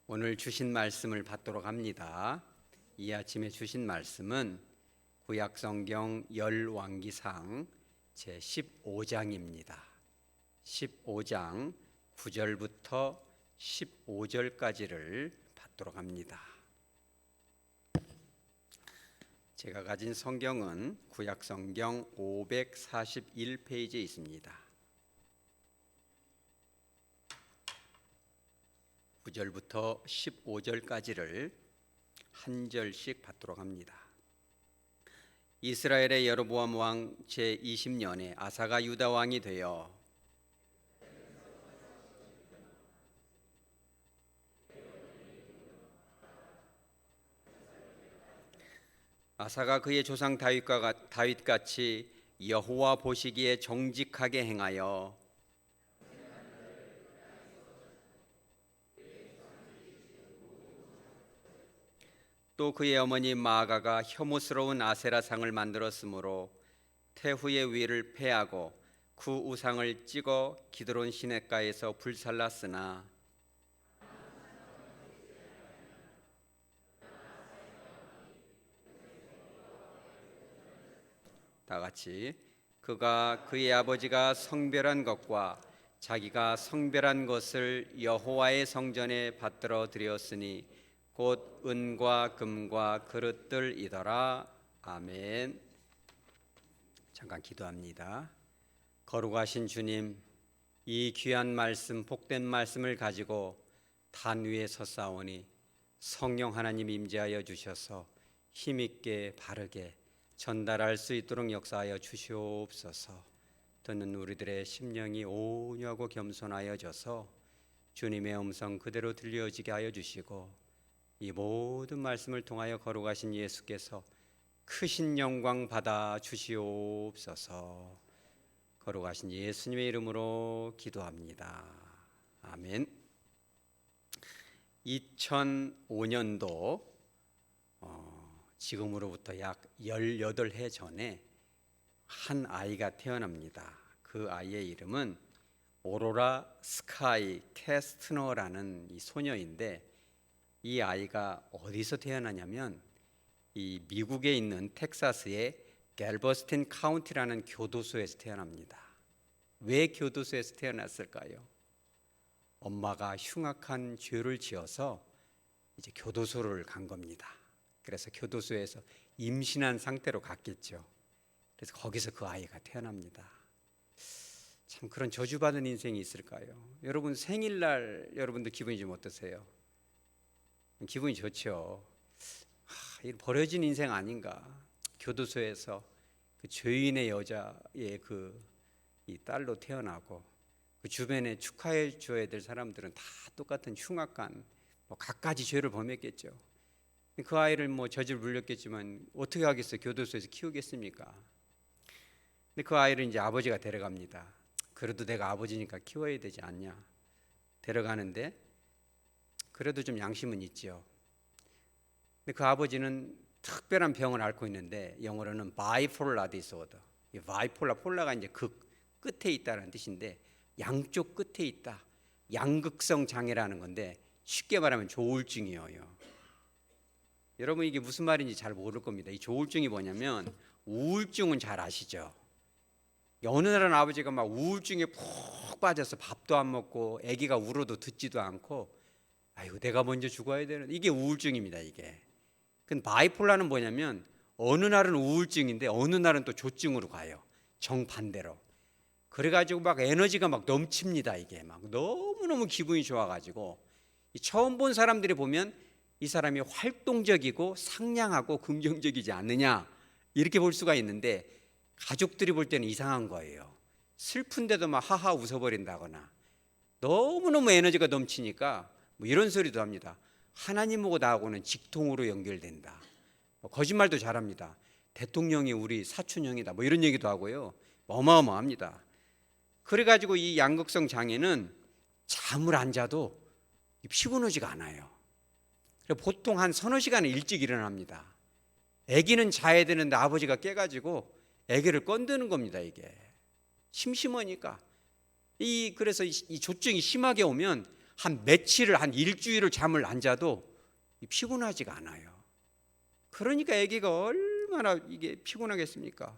오늘 주신 말씀을 받도록 합니다. 이 아침에 주신 말씀은 구약성경 열왕기상 제15장입니다. 15장 9절부터 15절까지를 받도록 합니다. 제가 가진 성경은 구약성경 541페이지에 있습니다. 9절부터 15절까지를 한 절씩 받도록 합니다. 이스라엘의 여로보암 왕 제20년에 아사가 유다 왕이 되어 아사가 그의 조상 다윗같이 여호와 보시기에 정직하게 행하여 또 그의 어머니 마아가가 혐오스러운 아세라상을 만들었으므로 태후의 위를 패하고 그 우상을 찍어 기드론 시냇가에서 불살랐으나 다같이 그가 그의 아버지가 성별한 것과 자기가 성별한 것을 여호와의 성전에 받들어 드렸으니 곧 은과 금과 그릇들이더라. 아멘. 잠깐 기도합니다. 거룩하신 주님, 이 귀한 말씀, 복된 말씀을 가지고 단 위에 섰사오니 성령 하나님 임재하여 주셔서 힘있게 바르게 전달할 수 있도록 역사하여 주시옵소서. 듣는 우리들의 심령이 온유하고 겸손하여져서 주님의 음성 그대로 들려지게 하여 주시고 이 모든 말씀을 통하여 거룩하신 예수께서 크신 영광 받아 주시옵소서. 거룩하신 예수님의 이름으로 기도합니다. 아멘. 2005년도 지금으로부터 약 18해 전에 한 아이가 태어납니다. 그 아이의 이름은 오로라 스카이 캐스트너라는 이 소녀인데, 이 아이가 어디서 태어나냐면 이 미국에 있는 텍사스의 갤버스틴 카운티라는 교도소에서 태어납니다. 왜 교도소에서 태어났을까요? 엄마가 흉악한 죄를 지어서 이제 교도소를 간 겁니다. 그래서 교도소에서 임신한 상태로 갔겠죠. 그래서 거기서 그 아이가 태어납니다. 참 그런 저주받은 인생이 있을까요? 여러분 생일날 여러분들 기분이 좀 어떠세요? 기분이 좋죠. 버려진 인생 아닌가. 교도소에서 그 죄인의 여자의 이 딸로 태어나고 그 주변에 축하해 줘야 될 사람들은 다 똑같은 흉악한 갖가지 죄를 범했겠죠. 그 아이를 저질 물렸겠지만 어떻게 하겠어요? 교도소에서 키우겠습니까? 근데 그 아이를 이제 아버지가 데려갑니다. 그래도 내가 아버지니까 키워야 되지 않냐. 데려가는데 그래도 좀 양심은 있지요. 근데 그 아버지는 특별한 병을 앓고 있는데 영어로는 바이폴라 디소더. 이 바이폴라, 폴라가 이제 끝에 있다는 뜻인데 양쪽 끝에 있다. 양극성 장애라는 건데 쉽게 말하면 조울증이에요. 여러분 이게 무슨 말인지 잘 모를 겁니다. 이 조울증이 뭐냐면 우울증은 잘 아시죠? 어느 날은 아버지가 막 우울증에 푹 빠져서 밥도 안 먹고 아기가 울어도 듣지도 않고 아이고 내가 먼저 죽어야 되는, 이게 우울증입니다. 이게. 근데 바이폴라는 뭐냐면 어느 날은 우울증인데 어느 날은 또 조증으로 가요. 정반대로. 그래가지고 막 에너지가 막 넘칩니다. 이게 막 너무너무 기분이 좋아가지고 처음 본 사람들이 보면 이 사람이 활동적이고 상냥하고 긍정적이지 않느냐 이렇게 볼 수가 있는데, 가족들이 볼 때는 이상한 거예요. 슬픈데도 막 하하 웃어버린다거나 너무너무 에너지가 넘치니까 이런 소리도 합니다. 하나님하고 나하고는 직통으로 연결된다. 거짓말도 잘합니다. 대통령이 우리 사촌형이다. 이런 얘기도 하고요. 어마어마합니다. 그래가지고 이 양극성 장애는 잠을 안 자도 피곤하지가 않아요. 보통 한 서너 시간 일찍 일어납니다. 아기는 자야 되는데 아버지가 깨가지고 아기를 건드는 겁니다. 이게 심심하니까. 그래서 이 조증이 심하게 오면 한 며칠을 한 일주일을 잠을 안 자도 피곤하지가 않아요. 그러니까 아기가 얼마나 이게 피곤하겠습니까?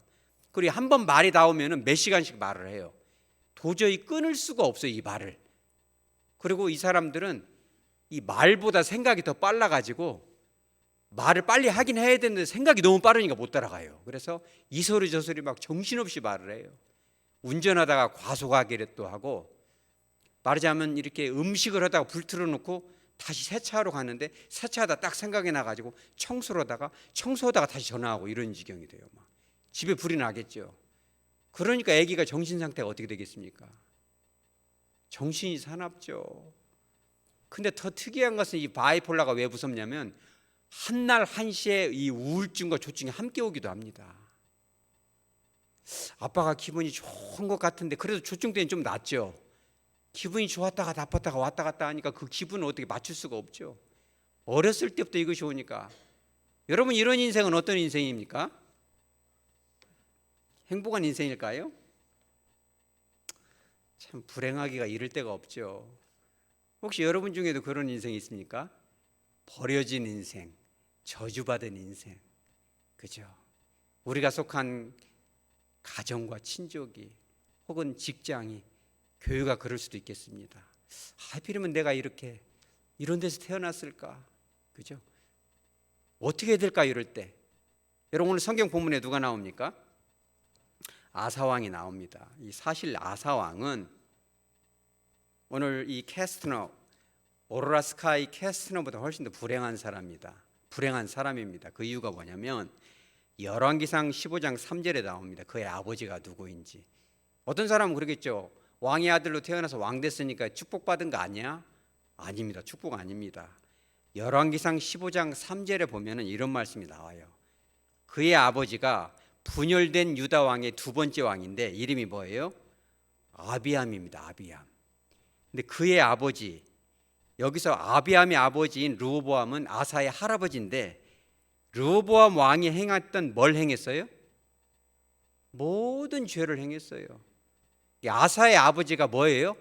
그리고 한 번 말이 나오면은 몇 시간씩 말을 해요. 도저히 끊을 수가 없어요, 이 말을. 그리고 이 사람들은 이 말보다 생각이 더 빨라가지고 말을 빨리 하긴 해야 되는데 생각이 너무 빠르니까 못 따라가요. 그래서 이 소리 저 소리 막 정신없이 말을 해요. 운전하다가 과속하기를 또 하고, 말하자면 이렇게 음식을 하다가 불 틀어놓고 다시 세차하러 갔는데 세차하다 딱 생각이 나가지고 청소하다가 다시 전화하고 이런 지경이 돼요. 막 집에 불이 나겠죠. 그러니까 아기가 정신 상태가 어떻게 되겠습니까? 정신이 사납죠. 근데 더 특이한 것은 이 바이폴라가 왜 무섭냐면 한날 한시에 이 우울증과 조증이 함께 오기도 합니다. 아빠가 기분이 좋은 것 같은데 그래도 조증 때는 좀 낫죠. 기분이 좋았다가 나빴다가 왔다 갔다 하니까 그 기분을 어떻게 맞출 수가 없죠. 어렸을 때부터 이것이 오니까. 여러분, 이런 인생은 어떤 인생입니까? 행복한 인생일까요? 참 불행하기가 이를 데가 없죠. 혹시 여러분 중에도 그런 인생이 있습니까? 버려진 인생, 저주받은 인생, 그죠? 우리가 속한 가정과 친족이 혹은 직장이, 교회가 그럴 수도 있겠습니다. 하필이면 내가 이렇게 이런 데서 태어났을까, 그죠? 어떻게 해야 될까 이럴 때. 여러분, 오늘 성경 본문에 누가 나옵니까? 아사왕이 나옵니다. 이 사실 아사왕은 오늘 이 캐스트너, 오로라 스카이 캐스트너보다 훨씬 더 불행한 사람입니다. 그 이유가 뭐냐면 열왕기상 15장 3절에 나옵니다. 그의 아버지가 누구인지. 어떤 사람은 그러겠죠. 왕의 아들로 태어나서 왕 됐으니까 축복받은 거 아니야? 아닙니다. 축복 아닙니다. 열왕기상 15장 3절에 보면은 이런 말씀이 나와요. 그의 아버지가 분열된 유다 왕의 두 번째 왕인데 이름이 뭐예요? 아비암입니다. 아비암. 근데 그의 아버지, 여기서 아비암의 아버지인 르호보암은 아사의 할아버지인데, 르호보암 왕이 행했던 뭘 행했어요? 모든 죄를 행했어요. 아사의 아버지가 뭐예요?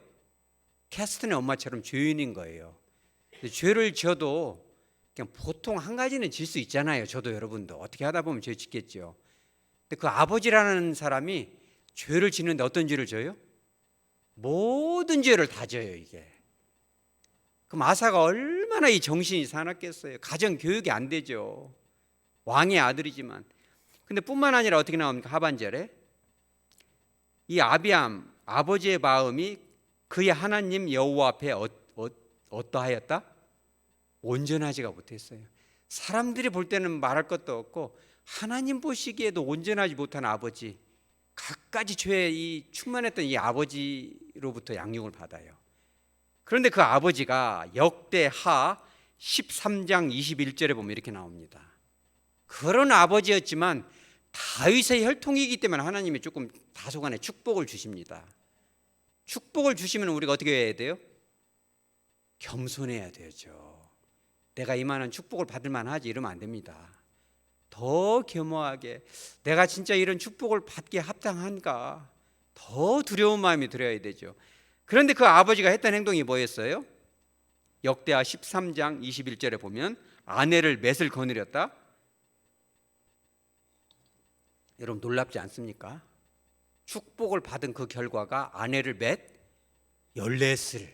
캐스튼의 엄마처럼 죄인인 거예요. 죄를 지어도 그냥 보통 한 가지는 질 수 있잖아요. 저도 여러분도 어떻게 하다 보면 죄 짓겠죠. 근데 그 아버지라는 사람이 죄를 짓는데 어떤 죄를 져요? 모든 죄를 다 져요, 이게. 그럼 아사가 얼마나 이 정신이 사납겠어요. 가정 교육이 안 되죠. 왕의 아들이지만. 근데 뿐만 아니라 어떻게 나옵니까? 하반절에 이 아비암 아버지의 마음이 그의 하나님 여호와 앞에 어떠하였다? 온전하지가 못했어요. 사람들이 볼 때는 말할 것도 없고 하나님 보시기에도 온전하지 못한 아버지, 갖가지 죄에 이 충만했던 이 아버지로부터 양육을 받아요. 그런데 그 아버지가 역대하 13장 21절에 보면 이렇게 나옵니다. 그런 아버지였지만 다윗의 혈통이기 때문에 하나님이 조금 다소간의 축복을 주십니다. 축복을 주시면 우리가 어떻게 해야 돼요? 겸손해야 되죠. 내가 이만한 축복을 받을 만하지 이러면 안 됩니다. 더 겸허하게, 내가 진짜 이런 축복을 받기에 합당한가, 더 두려운 마음이 들어야 되죠. 그런데 그 아버지가 했던 행동이 뭐였어요? 역대하 13장 21절에 보면 아내를 맷을 거느렸다. 여러분 놀랍지 않습니까? 축복을 받은 그 결과가 아내를 맷 14을.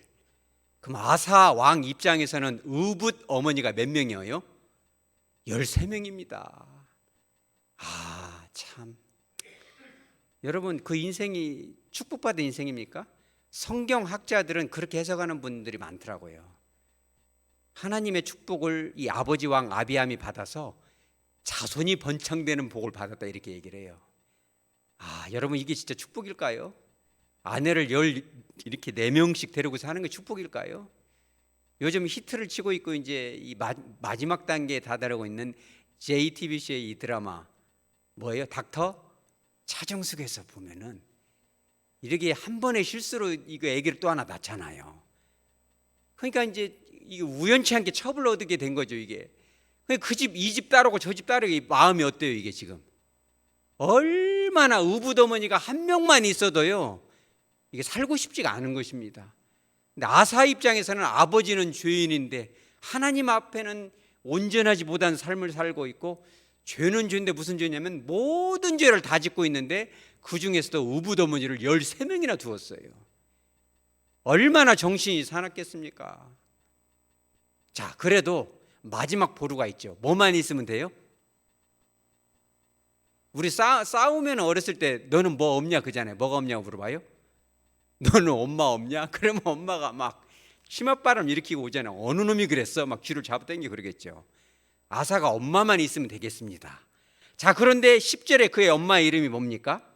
그럼 아사 왕 입장에서는 의붓 어머니가 몇 명이에요? 13명입니다. 아, 참. 여러분, 그 인생이 축복받은 인생입니까? 성경학자들은 그렇게 해석하는 분들이 많더라고요. 하나님의 축복을 이 아버지 왕 아비암이 받아서 자손이 번창되는 복을 받았다, 이렇게 얘기를 해요. 아, 여러분, 이게 진짜 축복일까요? 아내를 이렇게 4명씩 데리고 사는 게 축복일까요? 요즘 히트를 치고 있고 이제 이 마지막 단계에 다다르고 있는 JTBC의 이 드라마 뭐예요? 닥터 차정숙에서 보면은 이렇게 한 번의 실수로 이거 아기를 또 하나 낳잖아요. 그러니까 이제 이게 우연치 않게 첩을 얻게 된 거죠, 이게. 그 집 이 집 따르고 저 집 따르고 마음이 어때요, 이게 지금? 얼마나 의붓어머니가 한 명만 있어도요, 이게 살고 싶지가 않은 것입니다. 근데 아사 입장에서는 아버지는 죄인인데 하나님 앞에는 온전하지 못한 삶을 살고 있고, 죄는 죄인데 무슨 죄냐면 모든 죄를 다 짓고 있는데 그 중에서도 의붓어머니를 13명이나 두었어요. 얼마나 정신이 사납겠습니까? 자, 그래도 마지막 보루가 있죠. 뭐만 있으면 돼요? 우리 싸우면 어렸을 때 너는 뭐 없냐 그잖아요. 뭐가 없냐고 물어봐요. 너는 엄마 없냐? 그러면 엄마가 막 치맛바람 일으키고 오잖아요. 어느 놈이 그랬어? 막 쥐를 잡아당기고 그러겠죠. 아사가 엄마만 있으면 되겠습니다. 자, 그런데 10절에 그의 엄마의 이름이 뭡니까?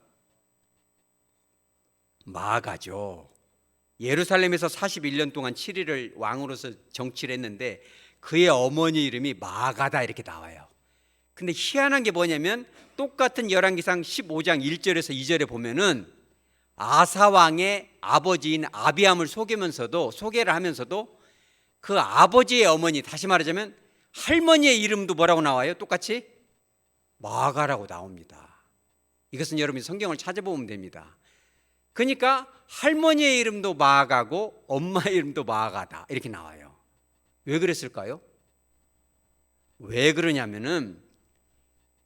마아가죠. 예루살렘에서 41년 동안 7일을 왕으로서 정치를 했는데 그의 어머니 이름이 마아가다 이렇게 나와요. 근데 희한한 게 뭐냐면 똑같은 열왕기상 15장 1절에서 2절에 보면은 아사 왕의 아버지인 아비암을 소개를 하면서도 그 아버지의 어머니, 다시 말하자면 할머니의 이름도 뭐라고 나와요? 똑같이 마아가라고 나옵니다. 이것은 여러분이 성경을 찾아보면 됩니다. 그러니까 할머니의 이름도 마아가고 엄마의 이름도 마아가다 이렇게 나와요. 왜 그랬을까요? 왜 그러냐면은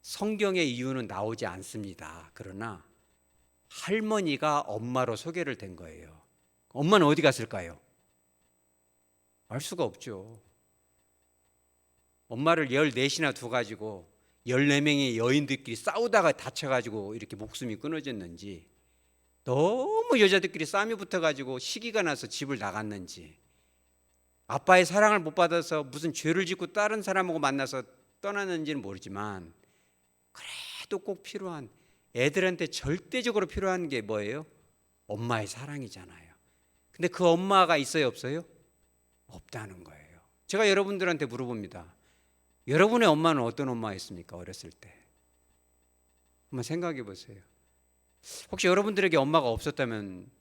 성경의 이유는 나오지 않습니다. 그러나 할머니가 엄마로 소개를 된 거예요. 엄마는 어디 갔을까요? 알 수가 없죠. 엄마를 14이나 두가지고 14명의 여인들끼리 싸우다가 다쳐가지고 이렇게 목숨이 끊어졌는지, 너무 여자들끼리 싸움이 붙어가지고 시기가 나서 집을 나갔는지, 아빠의 사랑을 못 받아서 무슨 죄를 짓고 다른 사람하고 만나서 떠났는지는 모르지만 그래도 꼭 필요한, 애들한테 절대적으로 필요한 게 뭐예요? 엄마의 사랑이잖아요. 근데 그 엄마가 있어요, 없어요? 없다는 거예요. 제가 여러분들한테 물어봅니다. 여러분의 엄마는 어떤 엄마였습니까? 어렸을 때 한번 생각해 보세요. 혹시 여러분들에게 엄마가 없었다면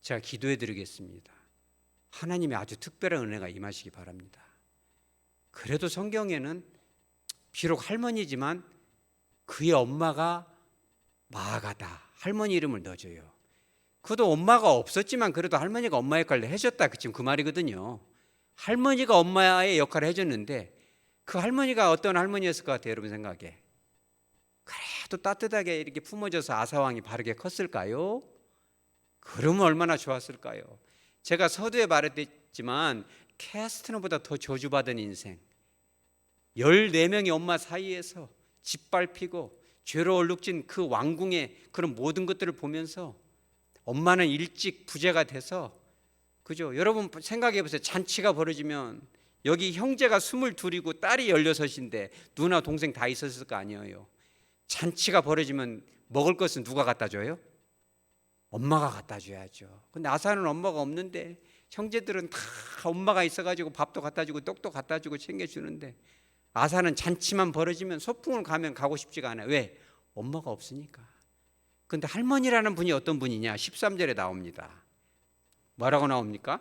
제가 기도해 드리겠습니다. 하나님의 아주 특별한 은혜가 임하시기 바랍니다. 그래도 성경에는 비록 할머니지만 그의 엄마가 마아가다, 할머니 이름을 넣어줘요. 그도 엄마가 없었지만 그래도 할머니가 엄마 역할을 해줬다, 지금 그 말이거든요. 할머니가 엄마의 역할을 해줬는데 그 할머니가 어떤 할머니였을 것 같아요, 여러분 생각에? 그래도 따뜻하게 이렇게 품어줘서 아사왕이 바르게 컸을까요? 그러면 얼마나 좋았을까요? 제가 서두에 말했지만 캐스트너보다 더 저주받은 인생, 14명의 엄마 사이에서 짓밟히고 죄로 얼룩진 그 왕궁의 그런 모든 것들을 보면서 엄마는 일찍 부재가 돼서, 그죠? 여러분 생각해 보세요. 잔치가 벌어지면 여기 형제가 22이고 딸이 16인데 누나 동생 다 있었을 거 아니에요. 잔치가 벌어지면 먹을 것은 누가 갖다 줘요? 엄마가 갖다 줘야죠. 근데 아사는 엄마가 없는데 형제들은 다 엄마가 있어가지고 밥도 갖다 주고 떡도 갖다 주고 챙겨주는데 아사는 잔치만 벌어지면 소풍을 가면 가고 싶지가 않아요. 왜? 엄마가 없으니까. 근데 할머니라는 분이 어떤 분이냐? 13절에 나옵니다. 뭐라고 나옵니까?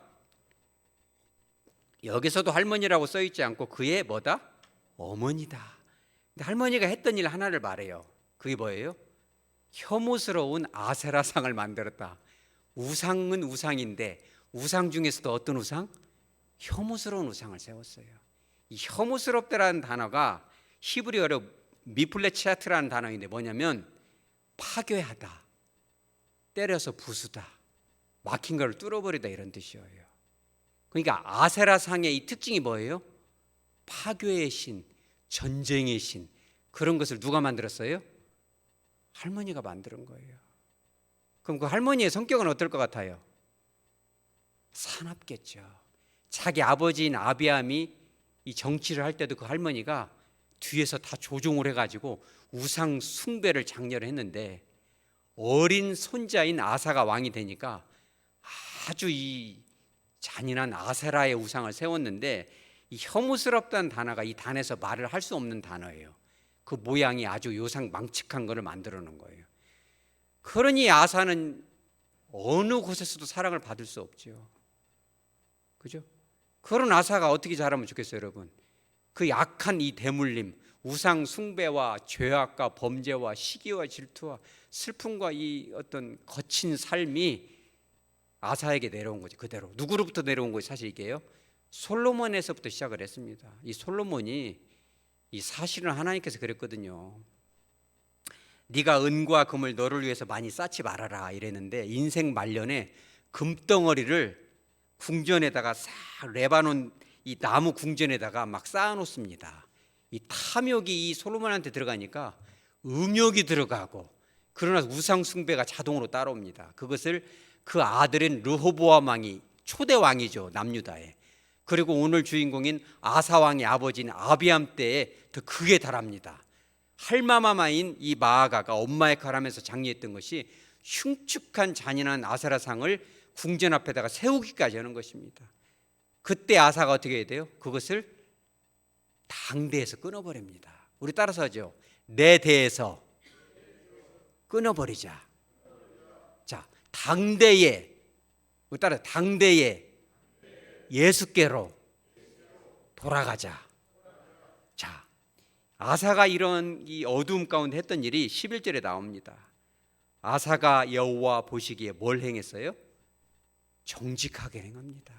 여기서도 할머니라고 써있지 않고 그의 뭐다? 어머니다. 근데 할머니가 했던 일 하나를 말해요. 그게 뭐예요? 혐오스러운 아세라상을 만들었다. 우상은 우상인데 우상 중에서도 어떤 우상? 혐오스러운 우상을 세웠어요. 이 혐오스럽다라는 단어가 히브리어로 미플레치아트라는 단어인데 뭐냐면 파괴하다, 때려서 부수다, 막힌 걸 뚫어버리다 이런 뜻이에요. 그러니까 아세라상의 이 특징이 뭐예요? 파괴의 신, 전쟁의 신, 그런 것을 누가 만들었어요? 할머니가 만드는 거예요. 그럼 그 할머니의 성격은 어떨 것 같아요? 사납겠죠. 자기 아버지인 아비암이 이 정치를 할 때도 그 할머니가 뒤에서 다 조종을 해가지고 우상 숭배를 장려를 했는데 어린 손자인 아사가 왕이 되니까 아주 이 잔인한 아세라의 우상을 세웠는데, 이 혐오스럽다는 단어가 이 단에서 말을 할 수 없는 단어예요. 그 모양이 아주 요상망측한 것을 만들어 놓은 거예요. 그러니 아사는 어느 곳에서도 사랑을 받을 수 없죠. 그죠? 그런 아사가 어떻게 자라면 좋겠어요, 여러분? 그 약한 이 대물림, 우상 숭배와 죄악과 범죄와 시기와 질투와 슬픔과 이 어떤 거친 삶이 아사에게 내려온 거죠. 그대로. 누구로부터 내려온 거예요? 사실 이게요, 솔로몬에서부터 시작을 했습니다. 이 솔로몬이 이 사실은 하나님께서 그랬거든요. 네가 은과 금을 너를 위해서 많이 쌓지 말아라 이랬는데, 인생 말년에 금덩어리를 궁전에다가 싹, 레바논 이 나무 궁전에다가 막 쌓아놓습니다. 이 탐욕이 이 솔로몬한테 들어가니까 음욕이 들어가고, 그러나 우상 숭배가 자동으로 따라옵니다. 그것을 그 아들인 르호보암 왕이, 초대 왕이죠, 남유다의. 그리고 오늘 주인공인 아사 왕의 아버지인 아비암 때에 더 극에 달합니다. 할마마마인 이 마아가가 엄마의 칼하면서 장리했던 것이 흉측한 잔인한 아세라상을 궁전 앞에다가 세우기까지 하는 것입니다. 그때 아사가 어떻게 해야 돼요? 그것을 당대에서 끊어버립니다. 우리 따라서 하죠. 내 대에서 끊어버리자. 자, 당대에, 우리 따라 당대에 예수께로 돌아가자. 자, 아사가 이런 이 어두움 가운데 했던 일이 11절에 나옵니다. 아사가 여호와 보시기에 뭘 행했어요? 정직하게 행합니다.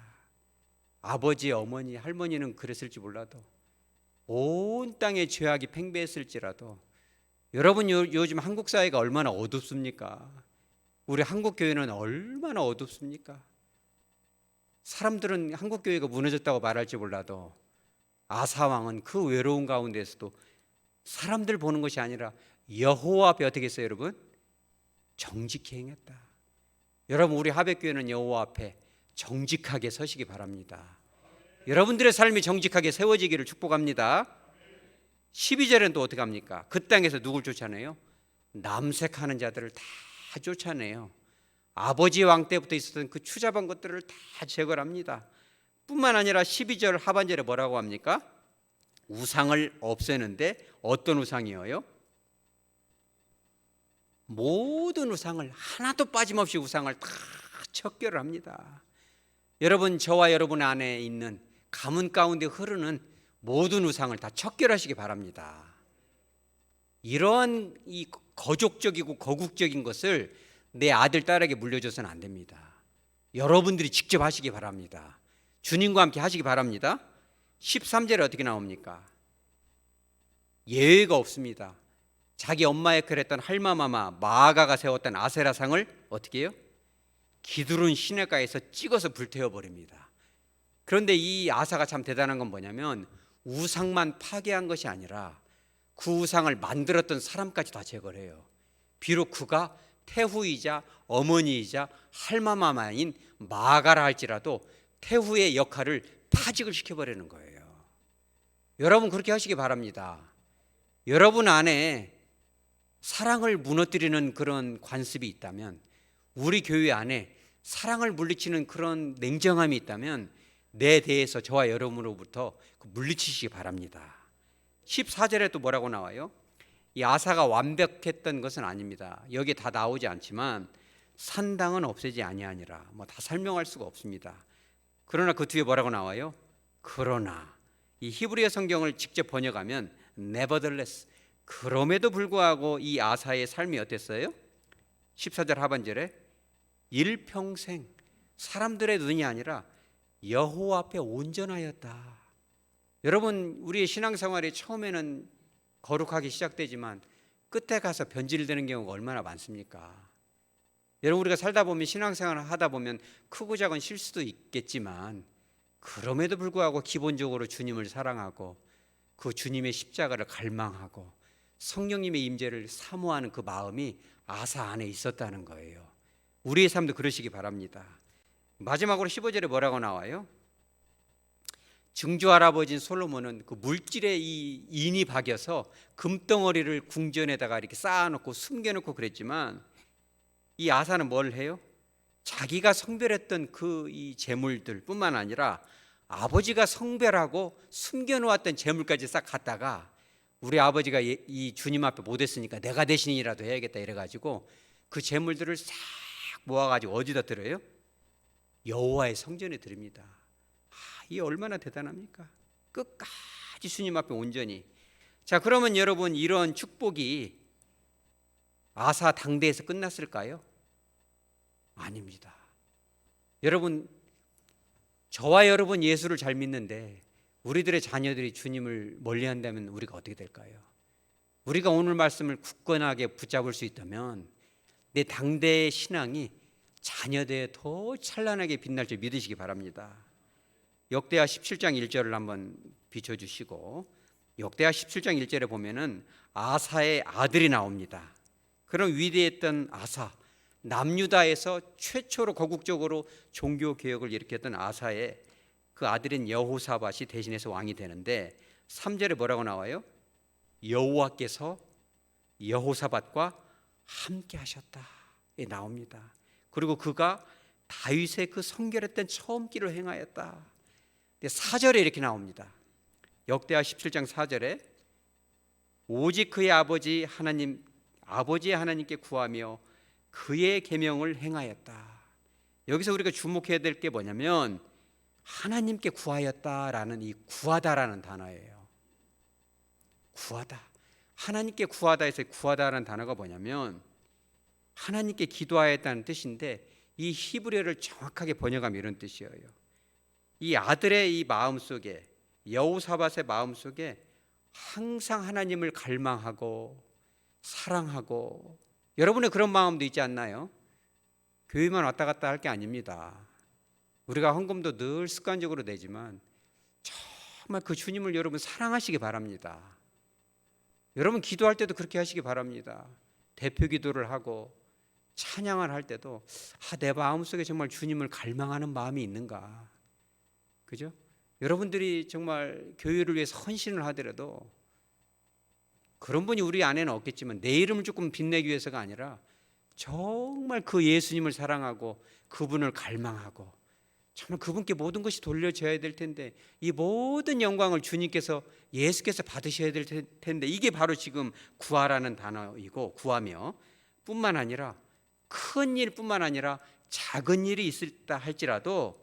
아버지, 어머니, 할머니는 그랬을지 몰라도, 온 땅에 죄악이 팽배했을지라도, 여러분 요즘 한국 사회가 얼마나 어둡습니까? 우리 한국 교회는 얼마나 어둡습니까? 사람들은 한국 교회가 무너졌다고 말할지 몰라도, 아사 왕은 그 외로운 가운데서도 사람들 보는 것이 아니라 여호와 앞에 어떻게 했어요, 여러분? 정직히 행했다. 여러분, 우리 하백교회는 여호와 앞에 정직하게 서시기 바랍니다. 여러분들의 삶이 정직하게 세워지기를 축복합니다. 12절은 또 어떻게 합니까? 그 땅에서 누굴 쫓아내요? 남색하는 자들을 다 쫓아내요. 아버지 왕 때부터 있었던 그 추잡한 것들을 다 제거를 합니다. 뿐만 아니라 12절 하반절에 뭐라고 합니까? 우상을 없애는데, 어떤 우상이에요? 모든 우상을, 하나도 빠짐없이 우상을 다 척결을 합니다. 여러분, 저와 여러분 안에 있는 가문 가운데 흐르는 모든 우상을 다 척결하시기 바랍니다. 이러한 이 거족적이고 거국적인 것을 내 아들, 딸에게 물려줘서는 안 됩니다. 여러분들이 직접 하시기 바랍니다. 주님과 함께 하시기 바랍니다. 13절에 어떻게 나옵니까? 예외가 없습니다. 자기 엄마의 그랬던 할마마마 마아가가 세웠던 아세라상을 어떻게 해요? 기드론 시내가에서 찍어서 불태워버립니다. 그런데 이 아사가 참 대단한 건 뭐냐면, 우상만 파괴한 것이 아니라 그 우상을 만들었던 사람까지 다 제거를 해요. 비록 그가 태후이자 어머니이자 할마마마인 마아가라 할지라도 태후의 역할을 파직을 시켜버리는 거예요. 여러분, 그렇게 하시기 바랍니다. 여러분 안에 사랑을 무너뜨리는 그런 관습이 있다면, 우리 교회 안에 사랑을 물리치는 그런 냉정함이 있다면, 내 대해서 저와 여러분으로부터 물리치시기 바랍니다. 14절에 또 뭐라고 나와요? 이 아사가 완벽했던 것은 아닙니다. 여기에 다 나오지 않지만, 산당은 없애지 아니하니라, 뭐 다 설명할 수가 없습니다. 그러나 그 뒤에 뭐라고 나와요? 그러나, 이 히브리어 성경을 직접 번역하면 nevertheless, 그럼에도 불구하고 이 아사의 삶이 어땠어요? 14절 하반절에 일평생 사람들의 눈이 아니라 여호와 앞에 온전하였다. 여러분, 우리의 신앙생활이 처음에는 거룩하게 시작되지만 끝에 가서 변질되는 경우가 얼마나 많습니까? 여러분, 우리가 살다 보면, 신앙생활을 하다 보면 크고 작은 실수도 있겠지만, 그럼에도 불구하고 기본적으로 주님을 사랑하고 그 주님의 십자가를 갈망하고 성령님의 임재를 사모하는 그 마음이 아사 안에 있었다는 거예요. 우리의 삶도 그러시기 바랍니다. 마지막으로 15절에 뭐라고 나와요? 증조 할아버지인 솔로몬은 그 물질에 이 인이 박여서 금덩어리를 궁전에다가 이렇게 쌓아놓고 숨겨놓고 그랬지만, 이 아사는 뭘 해요? 자기가 성별했던 그 이 재물들 뿐만 아니라 아버지가 성별하고 숨겨놓았던 재물까지 싹 갖다가, 우리 아버지가 이 주님 앞에 못했으니까 내가 대신이라도 해야겠다 이래가지고 그 재물들을 싹 모아가지고 어디다 들어요? 여호와의 성전에 드립니다. 이게 얼마나 대단합니까? 끝까지 주님 앞에 온전히. 자, 그러면 여러분, 이런 축복이 아사 당대에서 끝났을까요? 아닙니다. 여러분, 저와 여러분 예수를 잘 믿는데 우리들의 자녀들이 주님을 멀리한다면 우리가 어떻게 될까요? 우리가 오늘 말씀을 굳건하게 붙잡을 수 있다면 내 당대의 신앙이 자녀들에 더 찬란하게 빛날 줄 믿으시기 바랍니다. 역대하 17장 1절을 한번 비춰주시고, 역대하 17장 1절에 보면은 아사의 아들이 나옵니다. 그런 위대했던 아사, 남유다에서 최초로 거국적으로 종교 개혁을 일으켰던 아사의 그 아들인 여호사밧이 대신해서 왕이 되는데 3절에 뭐라고 나와요? 여호와께서 여호사밧과 함께 하셨다 나옵니다. 그리고 그가 다윗의 그 성결했던 처음 길을 행하였다. 4절에 이렇게 나옵니다. 역대하 17장 4절에 오직 그의 아버지 하나님, 아버지의 하나님께 구하며 그의 계명을 행하였다. 여기서 우리가 주목해야 될 게 뭐냐면 하나님께 구하였다라는 이 구하다라는 단어예요. 구하다. 하나님께 구하다에서 구하다라는 단어가 뭐냐면 하나님께 기도하였다는 뜻인데, 이 히브리어를 정확하게 번역하면 이런 뜻이에요. 이 아들의 이 마음속에, 여호사밧의 마음속에 항상 하나님을 갈망하고 사랑하고, 여러분의 그런 마음도 있지 않나요? 교회만 왔다 갔다 할 게 아닙니다. 우리가 헌금도 늘 습관적으로 내지만 정말 그 주님을 여러분 사랑하시기 바랍니다. 여러분 기도할 때도 그렇게 하시기 바랍니다. 대표 기도를 하고 찬양을 할 때도 내 마음속에 정말 주님을 갈망하는 마음이 있는가? 그죠? 여러분들이 정말 교회를 위해서 헌신을 하더라도 그런 분이 우리 안에는 없겠지만 내 이름을 조금 빛내기 위해서가 아니라 정말 그 예수님을 사랑하고 그분을 갈망하고 정말 그분께 모든 것이 돌려져야 될 텐데, 이 모든 영광을 주님께서, 예수께서 받으셔야 될 텐데, 이게 바로 지금 구하라는 단어이고, 구하며 뿐만 아니라 큰 일뿐만 아니라 작은 일이 있을다 할지라도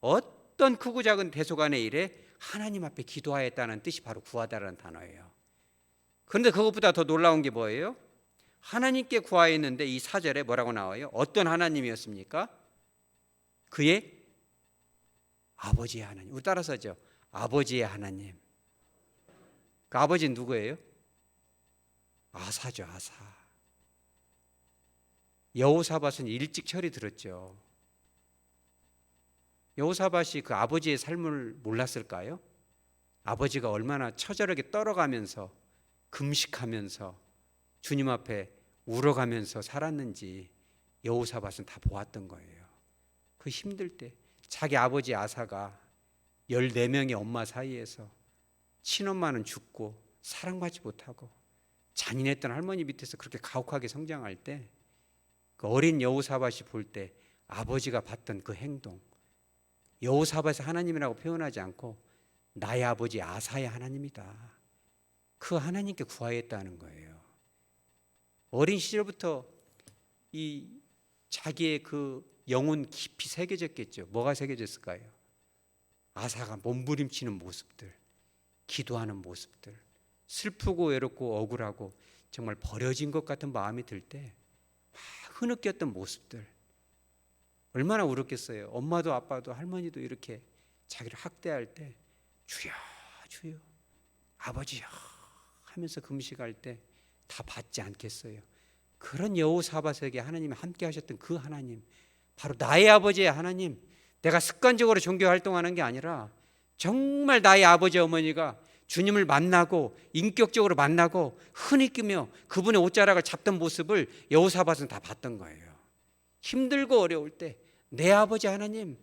어떤 크고 작은 대소간의 일에 하나님 앞에 기도하였다는 뜻이 바로 구하다라는 단어예요. 그런데 그것보다 더 놀라운 게 뭐예요? 하나님께 구하였는데 이 4절에 뭐라고 나와요? 어떤 하나님이었습니까? 그의 아버지의 하나님. 우리 따라서 하죠. 아버지의 하나님. 그 아버지는 누구예요? 아사죠, 아사. 여호사밧은 일찍 철이 들었죠. 여호사밧이 그 아버지의 삶을 몰랐을까요? 아버지가 얼마나 처절하게 떨어가면서 금식하면서 주님 앞에 울어가면서 살았는지 여호사밧은 다 보았던 거예요. 그 힘들 때 자기 아버지 아사가 14명의 엄마 사이에서 친엄마는 죽고 사랑받지 못하고 잔인했던 할머니 밑에서 그렇게 가혹하게 성장할 때 그 어린 여호사밧이 볼 때 아버지가 봤던 그 행동, 여호사밧의 하나님이라고 표현하지 않고 나의 아버지 아사의 하나님이다, 그 하나님께 구하였다는 거예요. 어린 시절부터 이 자기의 그 영혼 깊이 새겨졌겠죠. 뭐가 새겨졌을까요? 아사가 몸부림치는 모습들, 기도하는 모습들, 슬프고 외롭고 억울하고 정말 버려진 것 같은 마음이 들 때 막 흐느꼈던 모습들, 얼마나 울었겠어요. 엄마도 아빠도 할머니도 이렇게 자기를 학대할 때 주여 주여 아버지여 하면서 금식할 때 다 받지 않겠어요. 그런 여호사밧에게 하나님이 함께 하셨던 그 하나님, 바로 나의 아버지의 하나님, 내가 습관적으로 종교 활동하는 게 아니라 정말 나의 아버지 어머니가 주님을 만나고 인격적으로 만나고 흐느끼며 그분의 옷자락을 잡던 모습을 여호사밧은 다 봤던 거예요. 힘들고 어려울 때 내 아버지 하나님,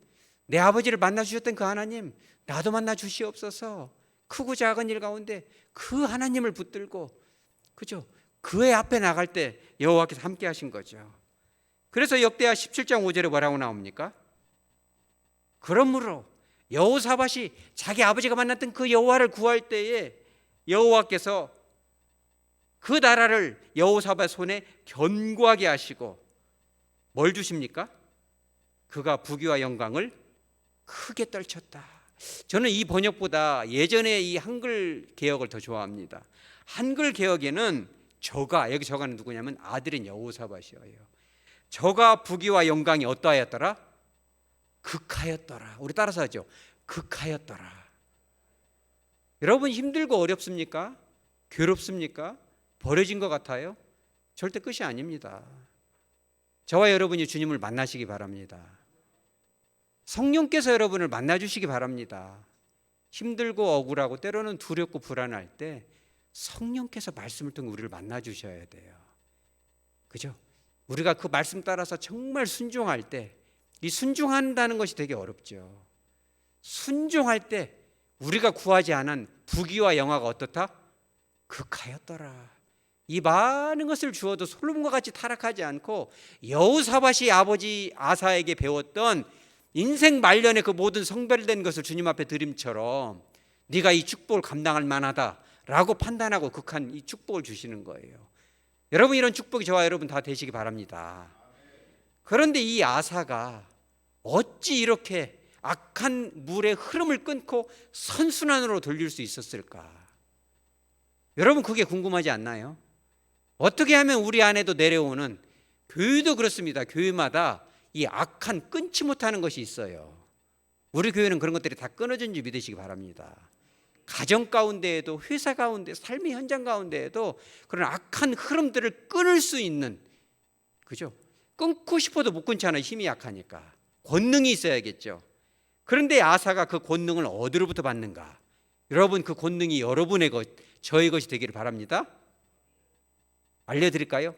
내 아버지를 만나 주셨던 그 하나님 나도 만나 주시옵소서. 크고 작은 일 가운데 그 하나님을 붙들고, 그죠? 그의 앞에 나갈 때 여호와께서 함께 하신 거죠. 그래서 역대하 17장 5절에 뭐라고 나옵니까? 그러므로 여호사밧이 자기 아버지가 만났던 그 여호와를 구할 때에 여호와께서 그 나라를 여호사밧 손에 견고하게 하시고 뭘 주십니까? 그가 부귀와 영광을 크게 떨쳤다. 저는 이 번역보다 예전에 이 한글 개혁을 더 좋아합니다. 한글 개혁에는 저가, 여기 저가는 누구냐면 아들인 여호사밧이에요. 저가 부귀와 영광이 어떠하였더라? 극하였더라. 우리 따라서 하죠. 극하였더라. 여러분 힘들고 어렵습니까? 괴롭습니까? 버려진 것 같아요? 절대 끝이 아닙니다. 저와 여러분이 주님을 만나시기 바랍니다. 성령께서 여러분을 만나주시기 바랍니다. 힘들고 억울하고 때로는 두렵고 불안할 때 성령께서 말씀을 통해 우리를 만나주셔야 돼요. 그죠? 우리가 그 말씀 따라서 정말 순종할 때, 이 순종한다는 것이 되게 어렵죠. 순종할 때 우리가 구하지 않은 부귀와 영화가 어떻다? 극하였더라. 이 많은 것을 주어도 솔로몬과 같이 타락하지 않고 여호사밧이 아버지 아사에게 배웠던 인생 말년에 그 모든 성별된 것을 주님 앞에 드림처럼 네가 이 축복을 감당할 만하다라고 판단하고 극한 이 축복을 주시는 거예요. 여러분 이런 축복이 저와 여러분 다 되시기 바랍니다. 그런데 이 아사가 어찌 이렇게 악한 물의 흐름을 끊고 선순환으로 돌릴 수 있었을까? 여러분 그게 궁금하지 않나요? 어떻게 하면 우리 안에도 내려오는, 교회도 그렇습니다. 교회마다 이 악한 끊지 못하는 것이 있어요. 우리 교회는 그런 것들이 다 끊어진지 믿으시기 바랍니다. 가정 가운데에도, 회사 가운데, 삶의 현장 가운데에도 그런 악한 흐름들을 끊을 수 있는, 그죠? 끊고 싶어도 못 끊잖아요. 힘이 약하니까. 권능이 있어야겠죠. 그런데 아사가 그 권능을 어디로부터 받는가? 여러분 그 권능이 여러분의 것, 저의 것이 되기를 바랍니다. 알려드릴까요?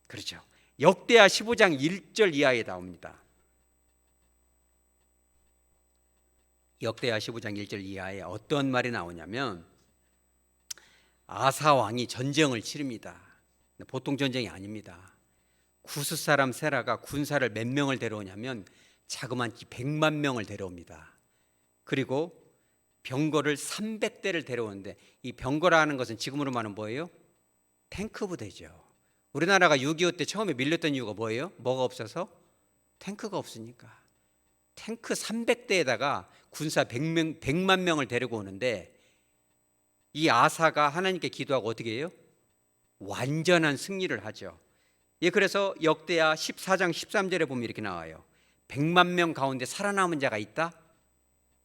그렇죠. 역대하 15장 1절 이하에 나옵니다. 역대하 15장 1절 이하에 어떤 말이 나오냐면 아사 왕이 전쟁을 치릅니다. 보통 전쟁이 아닙니다. 구스 사람 세라가 군사를 몇 명을 데려오냐면 자그마치 100만 명을 데려옵니다. 그리고 병거를 300대를 데려오는데, 이 병거라는 것은 지금으로 말하면 뭐예요? 탱크 부대죠. 우리나라가 6.25 때 처음에 밀렸던 이유가 뭐예요? 뭐가 없어서? 탱크가 없으니까. 탱크 300대에다가 군사 100만 명을 데리고 오는데, 이 아사가 하나님께 기도하고 어떻게 해요? 완전한 승리를 하죠. 예, 그래서 역대하 14장 13절에 보면 이렇게 나와요. 100만 명 가운데 살아남은 자가 있다?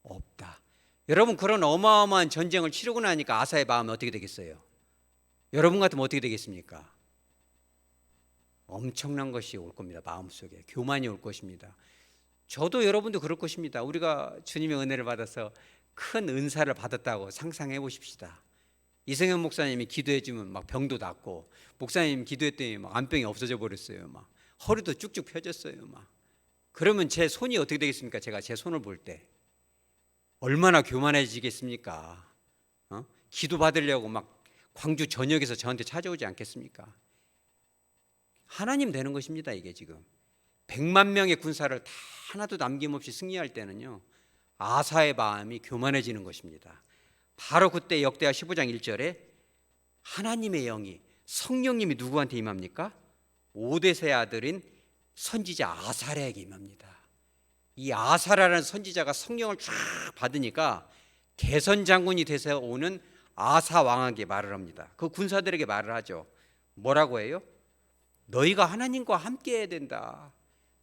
없다. 여러분 그런 어마어마한 전쟁을 치르고 나니까 아사의 마음이 어떻게 되겠어요? 여러분 같으면 어떻게 되겠습니까? 엄청난 것이 올 겁니다. 마음속에 교만이 올 것입니다. 저도 여러분도 그럴 것입니다. 우리가 주님의 은혜를 받아서 큰 은사를 받았다고 상상해 보십시다. 이승현 목사님이 기도해 주면 막 병도 낫고, 목사님 기도했더니 막 암병이 없어져 버렸어요. 막 허리도 쭉쭉 펴졌어요. 막 그러면 제 손이 어떻게 되겠습니까? 제가 제 손을 볼 때 얼마나 교만해지겠습니까? 기도 받으려고 막 광주 전역에서 저한테 찾아오지 않겠습니까? 하나님 되는 것입니다. 이게 지금 100만 명의 군사를 다 하나도 남김없이 승리할 때는요, 아사의 마음이 교만해지는 것입니다. 바로 그때 역대하 15장 1절에 하나님의 영이, 성령님이 누구한테 임합니까? 오뎃의 아들인 선지자 아사랴에게 임합니다. 이 아사랴라는 선지자가 성령을 쫙 받으니까 개선 장군이 돼서 오는 아사 왕에게 말을 합니다. 그 군사들에게 말을 하죠. 뭐라고 해요? 너희가 하나님과 함께 해야 된다.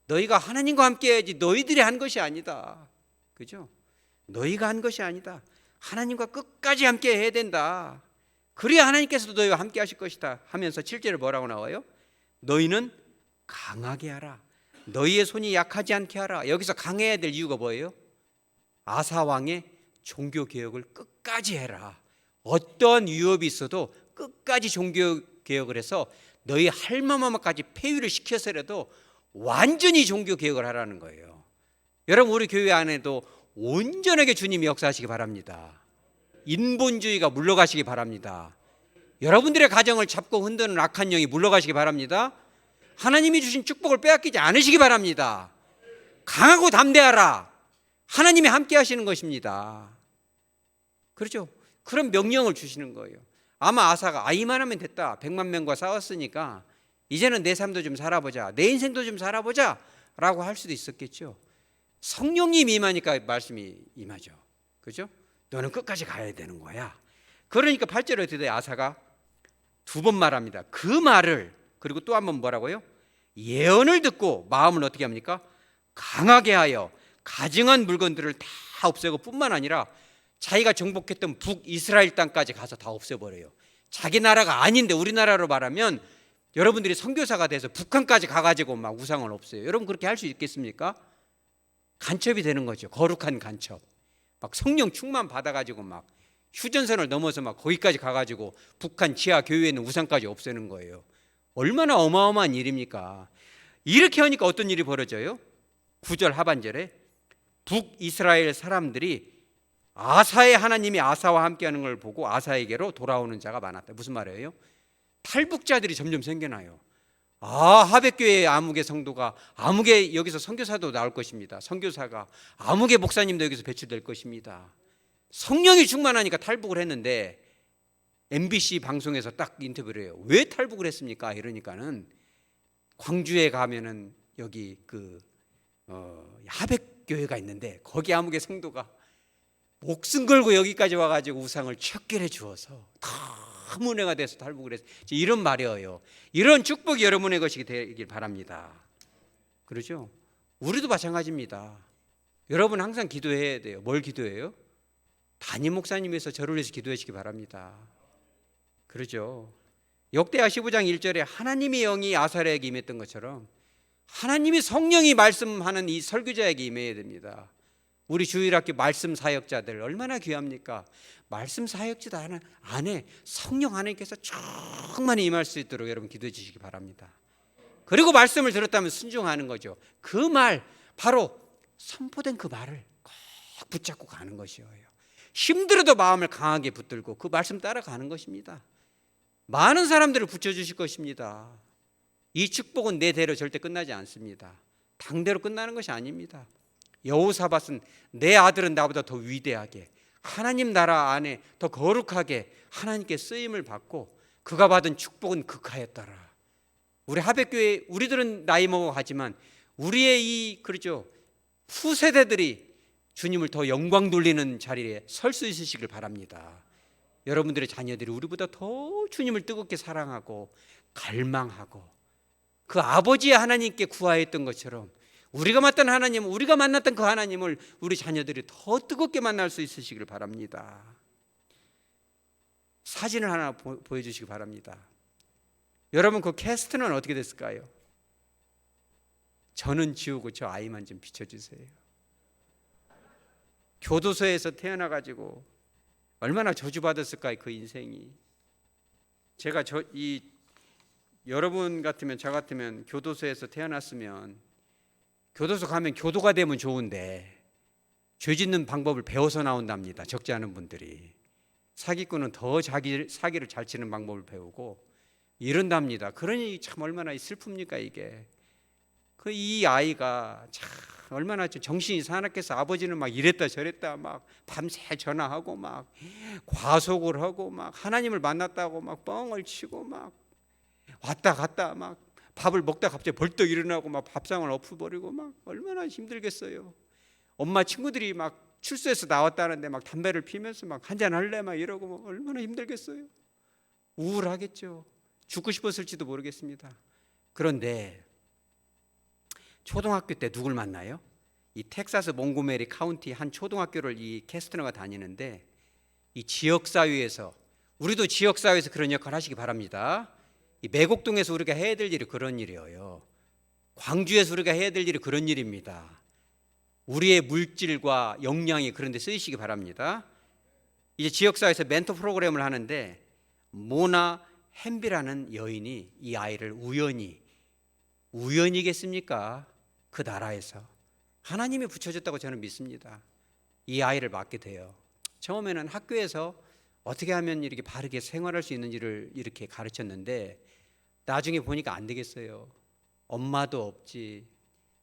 너희가 하나님과 함께 해야지 너희들이 한 것이 아니다. 그죠? 너희가 한 것이 아니다. 하나님과 끝까지 함께 해야 된다. 그래야 하나님께서도 너희와 함께 하실 것이다 하면서 7절에 뭐라고 나와요? 너희는 강하게 하라. 너희의 손이 약하지 않게 하라. 여기서 강해야 될 이유가 뭐예요? 아사 왕의 종교 개혁을 끝까지 해라. 어떤 위협이 있어도 끝까지 종교 개혁을 해서 너희 할머마마까지 폐위를 시켜서라도 완전히 종교 개혁을 하라는 거예요. 여러분 우리 교회 안에도 온전하게 주님이 역사하시기 바랍니다. 인본주의가 물러가시기 바랍니다. 여러분들의 가정을 잡고 흔드는 악한 영이 물러가시기 바랍니다. 하나님이 주신 축복을 빼앗기지 않으시기 바랍니다. 강하고 담대하라. 하나님이 함께 하시는 것입니다. 그렇죠? 그런 명령을 주시는 거예요. 아마 아사가 이만하면 됐다. 100만 명과 싸웠으니까 이제는 내 삶도 좀 살아보자. 내 인생도 좀 살아보자 라고 할 수도 있었겠죠. 성령님이 임하니까 말씀이 임하죠. 그렇죠? 너는 끝까지 가야 되는 거야. 그러니까 8절에 어떻게 돼요? 아사가 두 번 말합니다. 그 말을, 그리고 또 한 번 뭐라고요? 예언을 듣고 마음을 어떻게 합니까? 강하게 하여 가증한 물건들을 다 없애고 뿐만 아니라 자기가 정복했던 북이스라엘 땅까지 가서 다 없애버려요. 자기 나라가 아닌데, 우리나라로 말하면 여러분들이 선교사가 돼서 북한까지 가가지고 막 우상을 없애요. 여러분 그렇게 할 수 있겠습니까? 간첩이 되는 거죠. 거룩한 간첩. 막 성령 충만 받아가지고 막 휴전선을 넘어서 막 거기까지 가가지고 북한 지하 교회에 있는 우상까지 없애는 거예요. 얼마나 어마어마한 일입니까? 이렇게 하니까 어떤 일이 벌어져요? 9절 하반절에 북이스라엘 사람들이 아사의 하나님이 아사와 함께하는 걸 보고 아사에게로 돌아오는 자가 많았다. 무슨 말이에요? 탈북자들이 점점 생겨나요. 하백교회 아무개 성도가, 아무개 여기서 선교사도 나올 것입니다. 선교사가, 아무개 목사님도 여기서 배출될 것입니다. 성령이 충만하니까 탈북을 했는데 MBC 방송에서 딱 인터뷰를 해요. 왜 탈북을 했습니까? 이러니까는 광주에 가면은 여기 하백교회가 있는데 거기 아무개 성도가 목숨 걸고 여기까지 와가지고 우상을 척결해 주어서 너무 은혜가 돼서 탈북을 했어요. 이런 말이에요. 이런 축복이 여러분의 것이 되길 바랍니다. 그렇죠? 우리도 마찬가지입니다. 여러분 항상 기도해야 돼요. 뭘 기도해요? 담임 목사님에서 저를 위해서 기도하시기 바랍니다. 그렇죠? 역대하 15장 1절에 하나님의 영이 아사랴에게 임했던 것처럼 하나님이 성령이 말씀하는 이 설교자에게 임해야 됩니다. 우리 주일학교 말씀 사역자들 얼마나 귀합니까? 말씀 사역자 안에 성령 하나님께서 충만히 임할 수 있도록 여러분 기도해 주시기 바랍니다. 그리고 말씀을 들었다면 순종하는 거죠. 그 말, 바로 선포된 그 말을 꼭 붙잡고 가는 것이에요. 힘들어도 마음을 강하게 붙들고 그 말씀 따라가는 것입니다. 많은 사람들을 붙여주실 것입니다. 이 축복은 내 대로 절대 끝나지 않습니다. 당대로 끝나는 것이 아닙니다. 여호사밧은 내 아들은 나보다 더 위대하게, 하나님 나라 안에 더 거룩하게 하나님께 쓰임을 받고 그가 받은 축복은 극하였더라. 우리 하백교회, 우리들은 나이 먹어가지만 우리의 그렇죠, 후세대들이 주님을 더 영광 돌리는 자리에 설 수 있으시길 바랍니다. 여러분들의 자녀들이 우리보다 더 주님을 뜨겁게 사랑하고 갈망하고 그 아버지의 하나님께 구하였던 것처럼 우리가 만났던 그 하나님을 우리 자녀들이 더 뜨겁게 만날 수 있으시길 바랍니다. 사진을 하나 보여주시기 바랍니다. 여러분 그 캐스트는 어떻게 됐을까요? 저는 지우고 저 아이만 좀 비춰주세요. 교도소에서 태어나가지고 얼마나 저주받았을까요? 그 인생이. 제가 여러분 같으면, 저 같으면 교도소에서 태어났으면 교도소 가면 교도가 되면 좋은데 죄 짓는 방법을 배워서 나온답니다. 적지 않은 분들이. 사기꾼은 더 사기를 잘 치는 방법을 배우고 이런답니다. 그러니 참 얼마나 슬픕니까 이게. 이 아이가 참 얼마나 정신이 사납겠어. 아버지는 막 이랬다 저랬다 막 밤새 전화하고 막 과속을 하고 막 하나님을 만났다고 막 뻥을 치고 막 왔다 갔다 막 밥을 먹다 갑자기 벌떡 일어나고 막 밥상을 엎어버리고 막 얼마나 힘들겠어요. 엄마 친구들이 막 출소해서 나왔다는데 막 담배를 피면서 막 한잔 할래 막 이러고 막 얼마나 힘들겠어요. 우울하겠죠. 죽고 싶었을지도 모르겠습니다. 그런데 초등학교 때 누굴 만나요? 이 텍사스 몽고메리 카운티 한 초등학교를 이 캐스트너가 다니는데 이 지역사회에서, 우리도 지역사회에서 그런 역할을 하시기 바랍니다. 이 매곡동에서 우리가 해야 될 일이 그런 일이에요. 광주에서 우리가 해야 될 일이 그런 일입니다. 우리의 물질과 역량이 그런 데 쓰이시기 바랍니다. 이제 지역사회에서 멘토 프로그램을 하는데 모나 햄비라는 여인이 이 아이를 우연이겠습니까? 그 나라에서 하나님이 붙여줬다고 저는 믿습니다. 이 아이를 맡게 돼요. 처음에는 학교에서 어떻게 하면 이렇게 바르게 생활할 수 있는지를 이렇게 가르쳤는데 나중에 보니까 안 되겠어요. 엄마도 없지,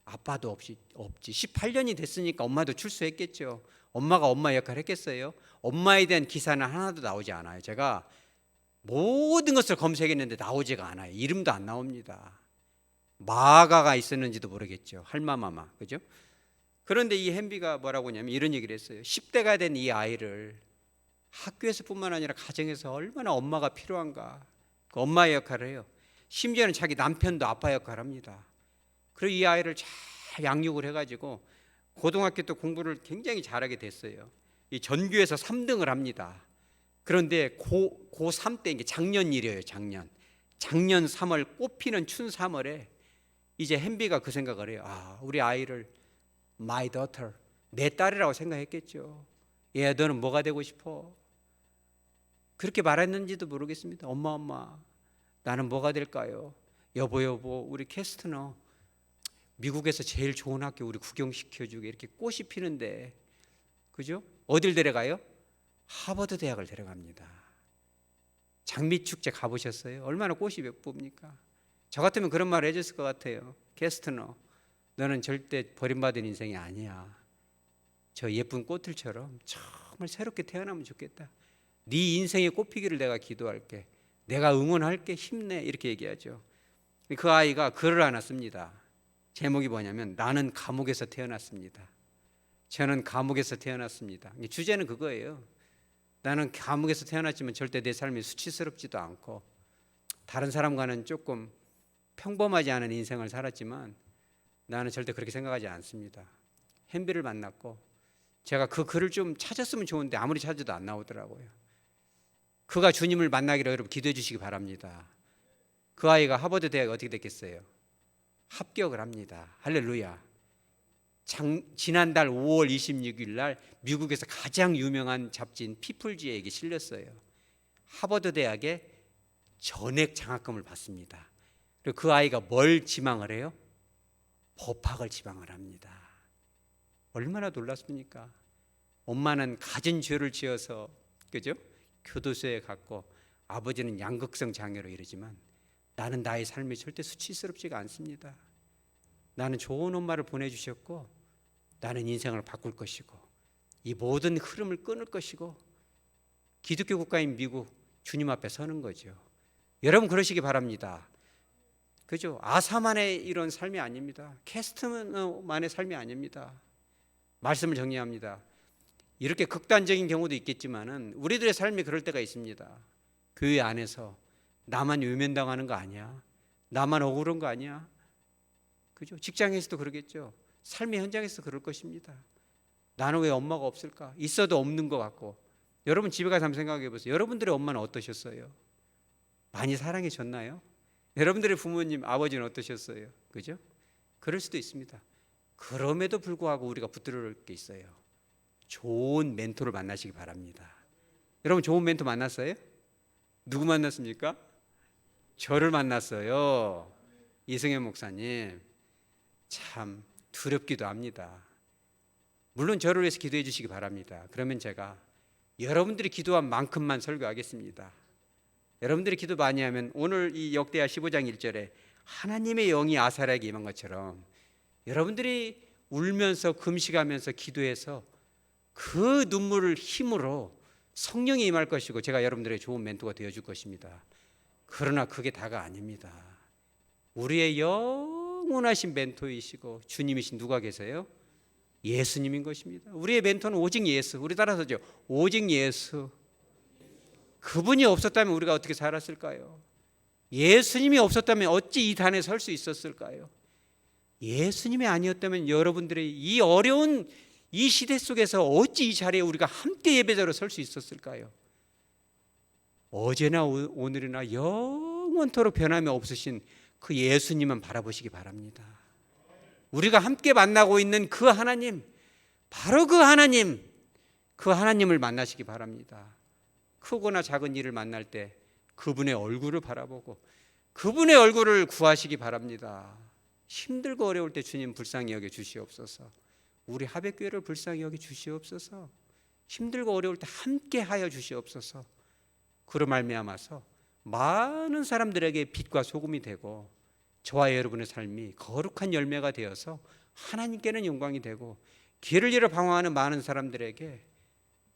아빠도 없지. 18년이 됐으니까 엄마도 출소했겠죠. 엄마가 엄마 역할을 했겠어요? 엄마에 대한 기사는 하나도 나오지 않아요. 제가 모든 것을 검색했는데 나오지가 않아요. 이름도 안 나옵니다. 마가가 있었는지도 모르겠죠. 할마마마, 그죠? 그런데 이 햄비가 뭐라고 하냐면 이런 얘기를 했어요. 10대가 된 이 아이를 학교에서뿐만 아니라 가정에서 얼마나 엄마가 필요한가. 그 엄마의 역할을 해요. 심지어는 자기 남편도 아빠 역할을 합니다. 그리고 이 아이를 잘 다 양육을 해가지고 고등학교 때 공부를 굉장히 잘하게 됐어요. 이 전교에서 3등을 합니다. 그런데 고3 때, 이게 작년 일이에요. 작년 3월, 꽃피는 춘 3월에 이제 햄비가 그 생각을 해요. 우리 아이를 my daughter, 내 딸이라고 생각했겠죠. 얘 너는 뭐가 되고 싶어? 그렇게 말했는지도 모르겠습니다. 엄마 나는 뭐가 될까요? 여보 우리 캐스트너 미국에서 제일 좋은 학교 우리 구경시켜주게, 이렇게 꽃이 피는데, 그죠? 어딜 데려가요? 하버드 대학을 데려갑니다. 장미축제 가보셨어요? 얼마나 꽃이 예쁩니까? 저 같으면 그런 말을 해줬을 것 같아요. 캐스트너, 너는 절대 버림받은 인생이 아니야. 저 예쁜 꽃들처럼 정말 새롭게 태어나면 좋겠다. 네 인생의 꽃피기를 내가 기도할게. 내가 응원할게. 힘내. 이렇게 얘기하죠. 그 아이가 글을 하나 씁니다. 제목이 뭐냐면 나는 감옥에서 태어났습니다. 저는 감옥에서 태어났습니다. 주제는 그거예요. 나는 감옥에서 태어났지만 절대 내 삶이 수치스럽지도 않고 다른 사람과는 조금 평범하지 않은 인생을 살았지만 나는 절대 그렇게 생각하지 않습니다. 햄비를 만났고 제가 그 글을 좀 찾았으면 좋은데 아무리 찾아도 안 나오더라고요. 그가 주님을 만나기를 여러분 기도해 주시기 바랍니다. 그 아이가 하버드 대학에 어떻게 됐겠어요? 합격을 합니다. 할렐루야. 지난달 5월 26일 날 미국에서 가장 유명한 잡지인 피플지에 이게 실렸어요. 하버드 대학에 전액 장학금을 받습니다. 그리고 그 아이가 뭘 지망을 해요? 법학을 지망을 합니다. 얼마나 놀랐습니까? 엄마는 갖은 죄를 지어서, 그죠? 교도소에 갔고 아버지는 양극성 장애로 이러지만 나는 나의 삶이 절대 수치스럽지가 않습니다. 나는 좋은 엄마를 보내주셨고 나는 인생을 바꿀 것이고 이 모든 흐름을 끊을 것이고 기독교 국가인 미국 주님 앞에 서는 거죠. 여러분 그러시기 바랍니다. 그죠? 아사만의 이런 삶이 아닙니다. 캐스트만의 삶이 아닙니다. 말씀을 정리합니다. 이렇게 극단적인 경우도 있겠지만은 우리들의 삶이 그럴 때가 있습니다. 교회 안에서 나만 외면당하는 거 아니야? 나만 억울한 거 아니야? 그죠? 직장에서도 그러겠죠. 삶의 현장에서 그럴 것입니다. 나는 왜 엄마가 없을까? 있어도 없는 것 같고. 여러분 집에 가서 한번 생각해 보세요. 여러분들의 엄마는 어떠셨어요? 많이 사랑해 줬나요? 여러분들의 부모님, 아버지는 어떠셨어요? 그죠? 그럴 수도 있습니다. 그럼에도 불구하고 우리가 붙들을 게 있어요. 좋은 멘토를 만나시기 바랍니다. 여러분 좋은 멘토 만났어요? 누구 만났습니까? 저를 만났어요. 이승현 목사님. 참 두렵기도 합니다. 물론 저를 위해서 기도해 주시기 바랍니다. 그러면 제가 여러분들이 기도한 만큼만 설교하겠습니다. 여러분들이 기도 많이 하면 오늘 이 역대하 15장 1절에 하나님의 영이 아사랴에게 임한 것처럼 여러분들이 울면서 금식하면서 기도해서 그 눈물을 힘으로 성령이 임할 것이고 제가 여러분들의 좋은 멘토가 되어줄 것입니다. 그러나 그게 다가 아닙니다. 우리의 영원하신 멘토이시고 주님이신 누가 계세요? 예수님인 것입니다. 우리의 멘토는 오직 예수. 우리 따라서죠. 오직 예수. 그분이 없었다면 우리가 어떻게 살았을까요? 예수님이 없었다면 어찌 이 단에 설 수 있었을까요? 예수님이 아니었다면 여러분들의 이 어려운 이 시대 속에서 어찌 이 자리에 우리가 함께 예배자로 설 수 있었을까요? 어제나 오늘이나 영원토록 변함이 없으신 그 예수님만 바라보시기 바랍니다. 우리가 함께 만나고 있는 그 하나님, 바로 그 하나님을 만나시기 바랍니다. 크거나 작은 일을 만날 때 그분의 얼굴을 바라보고 그분의 얼굴을 구하시기 바랍니다. 힘들고 어려울 때 주님 불쌍히 여겨 주시옵소서. 우리 하백교회를 불쌍히 여겨 주시옵소서. 힘들고 어려울 때 함께 하여 주시옵소서. 그로 말미암아서 많은 사람들에게 빛과 소금이 되고 저와 여러분의 삶이 거룩한 열매가 되어서 하나님께는 영광이 되고 길을 잃어 방황하는 많은 사람들에게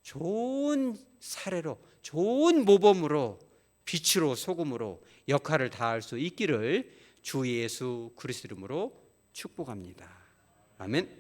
좋은 사례로, 좋은 모범으로, 빛으로, 소금으로 역할을 다할 수 있기를 주 예수 그리스도 이름으로 축복합니다. 아멘.